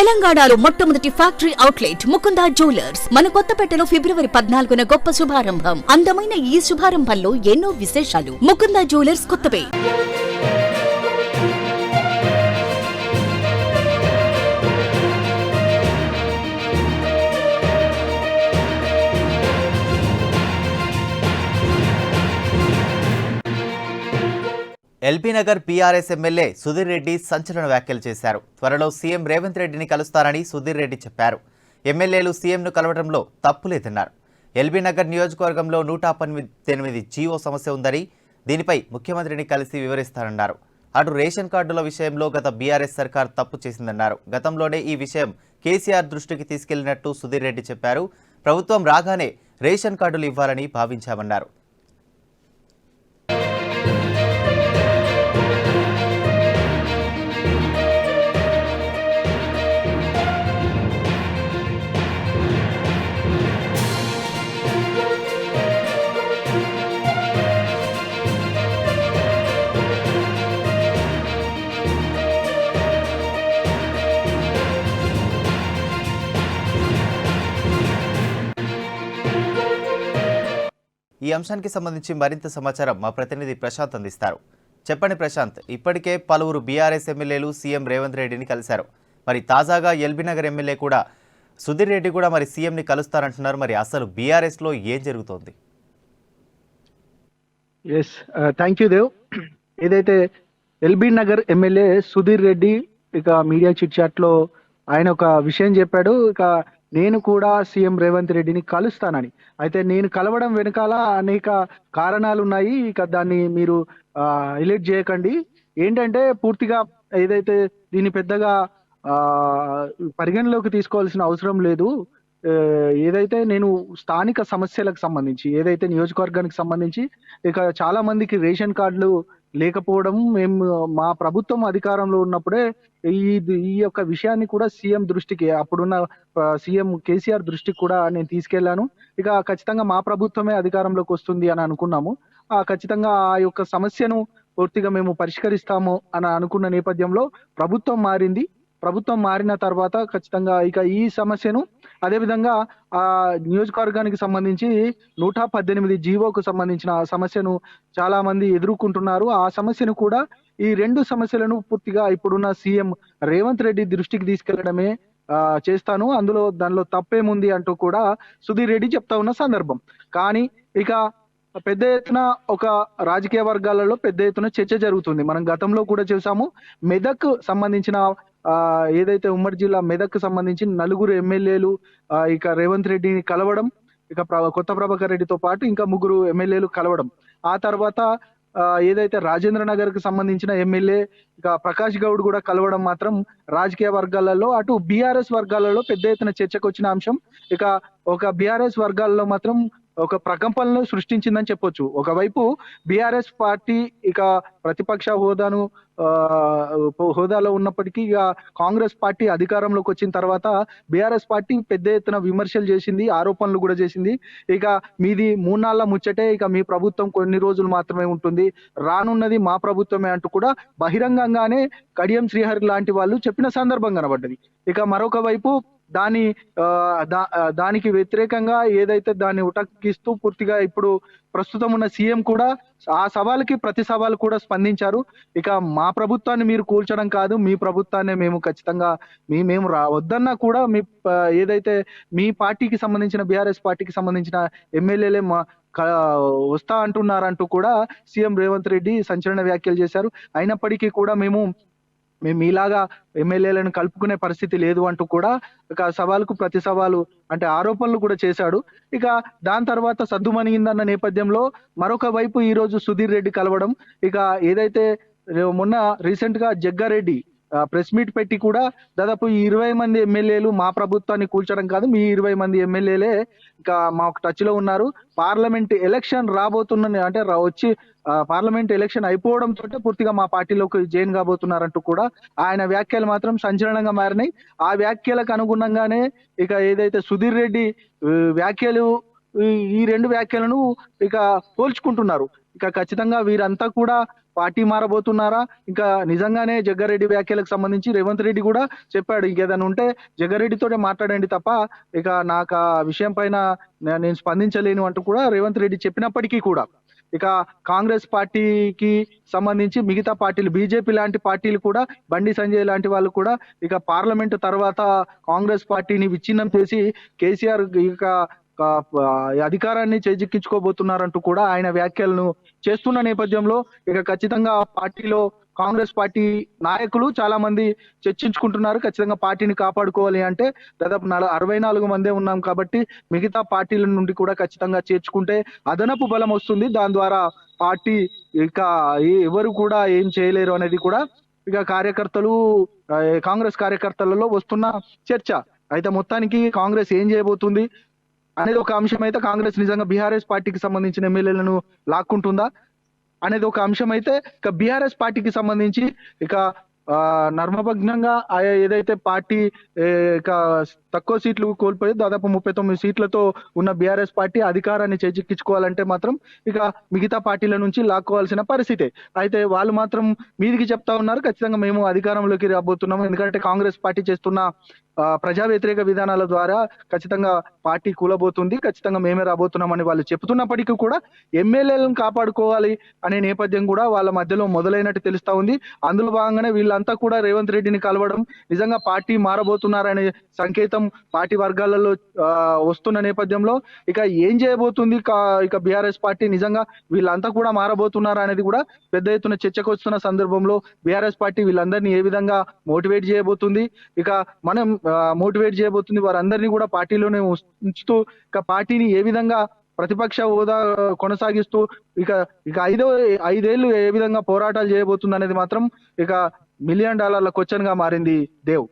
తెలంగాణలో మొట్టమొదటి factory outlet Mukunda jewellers మన కొత్తపేటలో ఫిబ్రవరి 14న గొప్ప శుభారంభం. అందమైన ఈ శుభారంభంలో ఎన్నో విశేషాలు. ముకుందా జ్యువెలర్స్ కొత్తపేట. ఎల్బీ నగర్ పీఆర్ఎస్ ఎమ్మెల్యే సుధీర్ రెడ్డి సంచలన వ్యాఖ్యలు చేశారు. త్వరలో సీఎం రేవంత్ రెడ్డిని కలుస్తారని సుధీర్ రెడ్డి చెప్పారు. ఎమ్మెల్యేలు సీఎంను కలవడంలో తప్పులేదన్నారు. ఎల్బీ నగర్ నియోజకవర్గంలో 118 జీవో సమస్య ఉందని, దీనిపై ముఖ్యమంత్రిని కలిసి వివరిస్తారన్నారు. అటు రేషన్ కార్డుల విషయంలో గత బీఆర్ఎస్ సర్కార్ తప్పు చేసిందన్నారు. గతంలోనే ఈ విషయం కేసీఆర్ దృష్టికి తీసుకెళ్లినట్టు సుధీర్ రెడ్డి చెప్పారు. ప్రభుత్వం రాగానే రేషన్ కార్డులు ఇవ్వాలని భావించామన్నారు. ఈ అంశానికి సంబంధించి మరింత సమాచారం మా ప్రతినిధి ప్రశాంత్ అందిస్తారు. చెప్పండి ప్రశాంత్, ఇప్పటికే పలువురు బీఆర్ఎస్ ఎమ్మెల్యేలు సీఎం రేవంత్ రెడ్డిని కలిశారు. మరి తాజాగా ఎల్బీ నగర్ ఎమ్మెల్యే కూడా సుధీర్ రెడ్డి కూడా మరి సీఎంని కలుస్తారంటున్నారు. మరి అసలు బీఆర్ఎస్లో ఏం జరుగుతోంది? Thank you Dev. ఏదైతే ఎల్బీ నగర్ ఎమ్మెల్యే సుధీర్ రెడ్డి ఇక మీడియా చిట్ చాట్లో ఆయన ఒక విషయం చెప్పాడు. ఇక నేను కూడా సీఎం రేవంత్ రెడ్డిని కలుస్తానని. అయితే నేను కలవడం వెనకాల అనేక కారణాలు ఉన్నాయి. ఇక దాన్ని మీరు హైలైట్ చేయకండి. ఏంటంటే పూర్తిగా ఏదైతే దీన్ని పెద్దగా పరిగణలోకి తీసుకోవాల్సిన అవసరం లేదు. ఏదైతే నేను స్థానిక సమస్యలకు సంబంధించి, ఏదైతే నియోజకవర్గానికి సంబంధించి ఇక చాలా మందికి రేషన్ కార్డులు లేకపోవడం, మేము మా ప్రభుత్వం అధికారంలో ఉన్నప్పుడే ఈ యొక్క విషయాన్ని కూడా సీఎం దృష్టికి, అప్పుడున్న సీఎం కేసీఆర్ దృష్టికి కూడా నేను తీసుకెళ్లాను. ఇక ఖచ్చితంగా మా ప్రభుత్వమే అధికారంలోకి వస్తుంది అని అనుకున్నాము. ఖచ్చితంగా ఆ యొక్క సమస్యను పూర్తిగా మేము పరిష్కరిస్తాము అని అనుకున్న నేపథ్యంలో ప్రభుత్వం మారింది. ప్రభుత్వం మారిన తర్వాత ఖచ్చితంగా ఇక ఈ సమస్యను, అదేవిధంగా ఆ నియోజకవర్గానికి సంబంధించి 118 జీవోకు సంబంధించిన సమస్యను చాలా మంది ఎదుర్కొంటున్నారు. ఆ సమస్యను కూడా, ఈ రెండు సమస్యలను పూర్తిగా ఇప్పుడున్న సీఎం రేవంత్ రెడ్డి దృష్టికి తీసుకెళ్లడమే చేస్తాను, దానిలో తప్పేముంది అంటూ కూడా సుధీర్ రెడ్డి చెప్తా ఉన్న సందర్భం. కానీ ఇక పెద్ద ఎత్తున ఒక రాజకీయ వర్గాలలో పెద్ద ఎత్తున చర్చ జరుగుతుంది. మనం గతంలో కూడా చూసాము. మెదక్ సంబంధించిన ఏదైతే ఉమ్మడి జిల్లా మెదక్ సంబంధించి 4 ఎమ్మెల్యేలు ఇక రేవంత్ రెడ్డిని కలవడం, ఇక కొత్త ప్రభాకర్ రెడ్డితో పాటు ఇంకా 3 ఎమ్మెల్యేలు కలవడం. ఆ తర్వాత ఏదైతే రాజేంద్ర నగర్ కు సంబంధించిన ఎమ్మెల్యే ఇక ప్రకాష్ గౌడ్ కూడా కలవడం మాత్రం రాజకీయ వర్గాలలో, అటు బీఆర్ఎస్ వర్గాలలో పెద్ద ఎత్తున చర్చకు వచ్చిన అంశం. ఇక ఒక బీఆర్ఎస్ వర్గాల్లో మాత్రం ఒక ప్రకంపనలు సృష్టించిందని చెప్పొచ్చు. ఒకవైపు బీఆర్ఎస్ పార్టీ ఇక ప్రతిపక్ష హోదాలో ఉన్నప్పటికీ, ఇక కాంగ్రెస్ పార్టీ అధికారంలోకి వచ్చిన తర్వాత బీఆర్ఎస్ పార్టీ పెద్ద ఎత్తున విమర్శలు చేసింది, ఆరోపణలు కూడా చేసింది. ఇక మీది 3 నాళ్ల ముచ్చటే, ఇక మీ ప్రభుత్వం కొన్ని రోజులు మాత్రమే ఉంటుంది, రానున్నది మా ప్రభుత్వమే అంటూ కూడా బహిరంగంగానే కడియం శ్రీహరి లాంటి వాళ్ళు చెప్పిన సందర్భం కనబడ్డది. ఇక మరొక వైపు దానికి వ్యతిరేకంగా ఏదైతే దాన్ని ఉటంకిస్తూ పూర్తిగా ఇప్పుడు ప్రస్తుతం ఉన్న సీఎం కూడా ఆ సవాలుకి ప్రతి సవాలు కూడా స్పందించారు. ఇక మా ప్రభుత్వాన్ని మీరు కూల్చడం కాదు, మీ ప్రభుత్వాన్ని మేము ఖచ్చితంగా మేము వద్దన్నా కూడా ఏదైతే మీ పార్టీకి సంబంధించిన బీఆర్ఎస్ పార్టీకి సంబంధించిన ఎమ్మెల్యేలే వస్తా అంటున్నారంటూ కూడా సీఎం రేవంత్ రెడ్డి సంచలన వ్యాఖ్యలు చేశారు. అయినప్పటికీ కూడా మేము ఇలాగా ఎమ్మెల్యేలను కలుపుకునే పరిస్థితి లేదు అంటూ కూడా ఇక సవాలుకు ప్రతి సవాలు అంటే ఆరోపణలు కూడా చేశాడు. ఇక దాని తర్వాత సద్దుమణిగిందన్న నేపథ్యంలో మరొక వైపు ఈ రోజు సుధీర్ రెడ్డి కలవడం, ఇక ఏదైతే మొన్న రీసెంట్ గా జగ్గారెడ్డి ప్రెస్ మీట్ పెట్టి కూడా దాదాపు 20 మంది ఎమ్మెల్యేలు మా ప్రభుత్వాన్ని కూల్చడం కాదు, మీ 20 మంది ఎమ్మెల్యేలే ఇక మాకు టచ్ లో ఉన్నారు, పార్లమెంట్ ఎలక్షన్ రాబోతున్న అంటే వచ్చి పార్లమెంట్ ఎలక్షన్ అయిపోవడంతో పూర్తిగా మా పార్టీలోకి జాయిన్ కాబోతున్నారంటూ కూడా ఆయన వ్యాఖ్యలు మాత్రం సంచలనంగా మారినాయి. ఆ వ్యాఖ్యలకు అనుగుణంగానే ఇక ఏదైతే సుధీర్ రెడ్డి వ్యాఖ్యలు, ఈ 2 వ్యాఖ్యలను ఇక పోల్చుకుంటున్నారు. ఇక ఖచ్చితంగా వీరంతా కూడా పార్టీ మారబోతున్నారా? ఇంకా నిజంగానే జగ్గారెడ్డి వ్యాఖ్యలకు సంబంధించి రేవంత్ రెడ్డి కూడా చెప్పాడు. ఇంకేదైనా ఉంటే జగ్గారెడ్డితోనే మాట్లాడండి తప్ప ఇక నాకు ఆ విషయం పైన నేను స్పందించలేను అంటూ కూడా రేవంత్ రెడ్డి చెప్పినప్పటికీ కూడా ఇక కాంగ్రెస్ పార్టీకి సంబంధించి మిగతా పార్టీలు బీజేపీ లాంటి పార్టీలు కూడా బండి సంజయ్ లాంటి వాళ్ళు కూడా ఇక పార్లమెంటు తర్వాత కాంగ్రెస్ పార్టీని విచ్ఛిన్నం చేసి కేసీఆర్ ఇక అధికారాన్ని చేజిక్కించుకోబోతున్నారంటూ కూడా ఆయన వ్యాఖ్యలను చేస్తున్న నేపథ్యంలో ఇక ఖచ్చితంగా పార్టీలో కాంగ్రెస్ పార్టీ నాయకులు చాలా మంది చర్చించుకుంటున్నారు. ఖచ్చితంగా పార్టీని కాపాడుకోవాలి అంటే దాదాపు 64 మందే ఉన్నాం కాబట్టి మిగతా పార్టీల నుండి కూడా ఖచ్చితంగా చేర్చుకుంటే అదనపు బలం వస్తుంది. దాని ద్వారా పార్టీ ఇక ఎవరు కూడా ఏం చేయలేరు అనేది కూడా ఇక కార్యకర్తలు కాంగ్రెస్ కార్యకర్తలలో వస్తున్న చర్చ. అయితే మొత్తానికి కాంగ్రెస్ ఏం చేయబోతుంది అనేది ఒక అంశం అయితే, కాంగ్రెస్ నిజంగా బీఆర్ఎస్ పార్టీకి సంబంధించిన ఎమ్మెల్యేలను లాక్కుంటుందా అనేది ఒక అంశం అయితే, ఇక బీఆర్ఎస్ పార్టీకి సంబంధించి ఇక నర్మభగ్నంగా ఏదైతే పార్టీ ఇక తక్కువ సీట్లు కోల్పోయి దాదాపు 39 సీట్లతో ఉన్న బీఆర్ఎస్ పార్టీ అధికారాన్ని చేజిక్కించుకోవాలంటే మాత్రం ఇక మిగతా పార్టీల నుంచి లాక్కోవాల్సిన పరిస్థితే. అయితే వాళ్ళు మాత్రం మీదికి చెప్తా ఉన్నారు, ఖచ్చితంగా మేము అధికారంలోకి రాబోతున్నాము, ఎందుకంటే కాంగ్రెస్ పార్టీ చేస్తున్న ప్రజా వ్యతిరేక విధానాల ద్వారా ఖచ్చితంగా పార్టీ కూలబోతుంది, ఖచ్చితంగా మేమే రాబోతున్నామని వాళ్ళు చెప్తున్నప్పటికీ కూడా ఎమ్మెల్యేలను కాపాడుకోవాలి అనే నేపథ్యం కూడా వాళ్ళ మధ్యలో మొదలైనట్టు తెలుస్తా ఉంది. అందులో భాగంగానే వీళ్ళంతా కూడా రేవంత్ రెడ్డిని కలవడం నిజంగా పార్టీ మారబోతున్నారనే సంకేతం పార్టీ వర్గాలలో వస్తున్న నేపథ్యంలో ఇక ఏం చేయబోతుంది ఇక బీఆర్ఎస్ పార్టీ, నిజంగా వీళ్ళంతా కూడా మారబోతున్నారా అనేది కూడా పెద్ద ఎత్తున చర్చకు వస్తున్న సందర్భంలో బీఆర్ఎస్ పార్టీ వీళ్ళందరినీ ఏ విధంగా మోటివేట్ చేయబోతుంది, ఇక మనం మోటివేట్ చేయబోతుంది, వారందరినీ కూడా పార్టీలోనే ఉంచుతూ ఇక పార్టీని ఏ విధంగా ప్రతిపక్ష హోదా కొనసాగిస్తూ ఇక ఇక 5 ఏళ్ళు ఏ విధంగా పోరాటాలు చేయబోతుంది అనేది మాత్రం ఇక $1 మిలియన్ క్వశ్చన్ గా మారింది దేవ్.